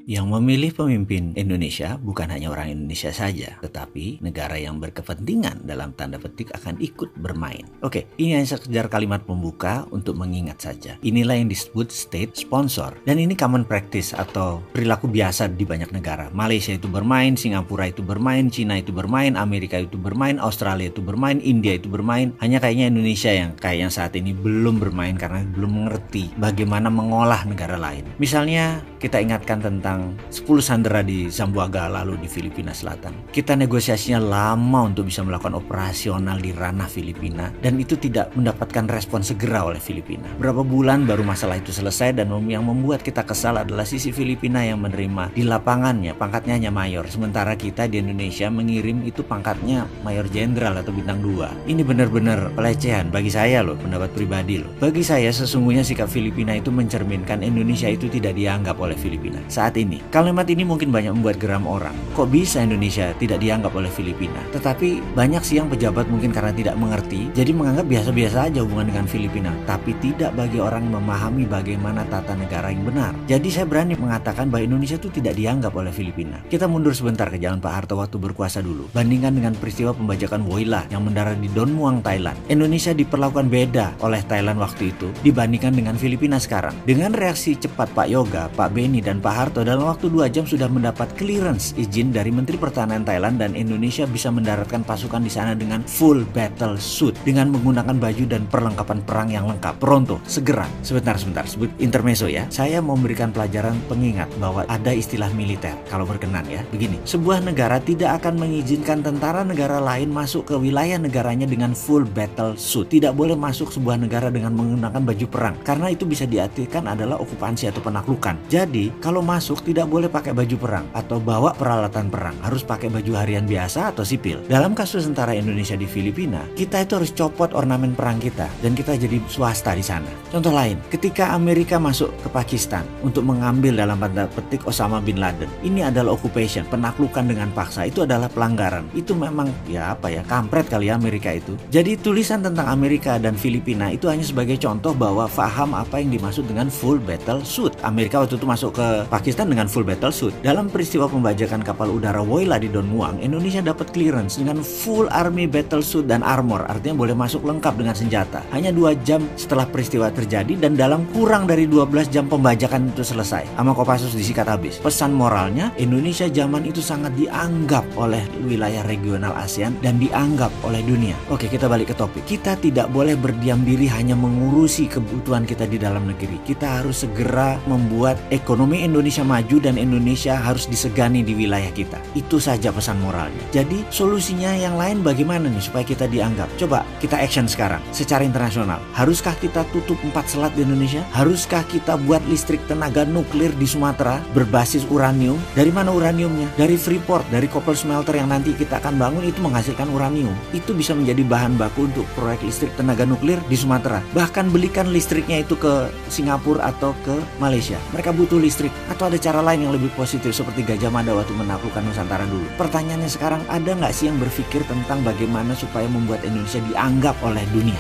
Yang memilih pemimpin Indonesia bukan hanya orang Indonesia saja, tetapi negara yang berkepentingan dalam tanda petik akan ikut bermain. Oke, ini hanya sekedar kalimat pembuka untuk mengingat saja. Inilah yang disebut state sponsor. Dan ini common practice atau perilaku biasa di banyak negara. Malaysia itu bermain, Singapura itu bermain, Cina itu bermain, Amerika itu bermain, Australia itu bermain, India itu bermain. Hanya kayaknya Indonesia yang kayaknya saat ini belum bermain karena belum mengerti bagaimana mengolah negara lain. Misalnya kita ingatkan tentang 10 sandera di Zamboanga lalu di Filipina Selatan. Kita negosiasinya lama untuk bisa melakukan operasional di ranah Filipina dan itu tidak mendapatkan respon segera oleh Filipina. Berapa bulan baru masalah itu selesai dan yang membuat kita kesal adalah sisi Filipina yang menerima di lapangannya pangkatnya hanya mayor. Sementara kita di Indonesia mengirim itu pangkatnya mayor jenderal atau bintang 2. Ini benar-benar pelecehan bagi saya loh, pendapat pribadi loh. Bagi saya sesungguhnya sikap Filipina itu mencerminkan Indonesia itu tidak dianggap oleh Filipina. Saat ini kalimat ini mungkin banyak membuat geram orang. Kok bisa Indonesia tidak dianggap oleh Filipina? Tetapi banyak sih yang pejabat mungkin karena tidak mengerti, jadi menganggap biasa-biasa aja hubungan dengan Filipina. Tapi tidak bagi orang yang memahami bagaimana tata negara yang benar. Jadi saya berani mengatakan bahwa Indonesia itu tidak dianggap oleh Filipina. Kita mundur sebentar ke zaman Pak Harto waktu berkuasa dulu. Bandingkan dengan peristiwa pembajakan Woyla yang mendarat di Don Muang, Thailand. Indonesia diperlakukan beda oleh Thailand waktu itu dibandingkan dengan Filipina sekarang. Dengan reaksi cepat Pak Yoga, Pak Beni, dan Pak Harto dalam waktu 2 jam sudah mendapat clearance izin dari Menteri Pertahanan Thailand dan Indonesia bisa mendaratkan pasukan di sana dengan full battle suit dengan menggunakan baju dan perlengkapan perang yang lengkap. Pronto, segera. Sebentar, sebut intermezzo ya. Saya mau memberikan pelajaran pengingat bahwa ada istilah militer kalau berkenan ya. Begini, sebuah negara tidak akan mengizinkan tentara negara lain masuk ke wilayah negaranya dengan full battle suit. Tidak boleh masuk sebuah negara dengan menggunakan baju perang karena itu bisa diartikan adalah okupansi atau penaklukan. Jadi, kalau masuk tidak boleh pakai baju perang atau bawa peralatan perang, harus pakai baju harian biasa atau sipil. Dalam kasus tentara Indonesia di Filipina, kita itu harus copot ornamen perang kita dan kita jadi swasta di sana. Contoh lain, ketika Amerika masuk ke Pakistan untuk mengambil dalam tanda petik Osama bin Laden, ini adalah occupation, penaklukan dengan paksa, itu adalah pelanggaran. Itu memang kampret kali ya Amerika itu. Jadi tulisan tentang Amerika dan Filipina itu hanya sebagai contoh bahwa faham apa yang dimaksud dengan full battle suit. Amerika waktu itu masuk ke Pakistan dengan full battle suit. Dalam peristiwa pembajakan kapal udara Woyla di Don Muang, Indonesia dapat clearance dengan full army battle suit dan armor, artinya boleh masuk lengkap dengan senjata. Hanya 2 jam setelah peristiwa terjadi dan dalam kurang dari 12 jam pembajakan itu selesai. Sama Kopassus disikat habis. Pesan moralnya, Indonesia zaman itu sangat dianggap oleh wilayah regional ASEAN dan dianggap oleh dunia. Oke, kita balik ke topik. Kita tidak boleh berdiam diri hanya mengurusi kebutuhan kita di dalam negeri. Kita harus segera membuat ekonomi Indonesia maju dan Indonesia harus disegani di wilayah kita. Itu saja pesan moralnya. Jadi solusinya yang lain bagaimana nih supaya kita dianggap? Coba kita action sekarang secara internasional. Haruskah kita tutup 4 selat di Indonesia? Haruskah kita buat listrik tenaga nuklir di Sumatera berbasis uranium? Dari mana uraniumnya? Dari Freeport, dari copper smelter yang nanti kita akan bangun itu menghasilkan uranium. Itu bisa menjadi bahan baku untuk proyek listrik tenaga nuklir di Sumatera. Bahkan belikan listriknya itu ke Singapura atau ke Malaysia. Mereka butuh listrik. Atau ada cara lain yang lebih positif seperti Gajah Mada waktu menaklukkan Nusantara dulu. Pertanyaannya sekarang, ada nggak sih yang berpikir tentang bagaimana supaya membuat Indonesia dianggap oleh dunia?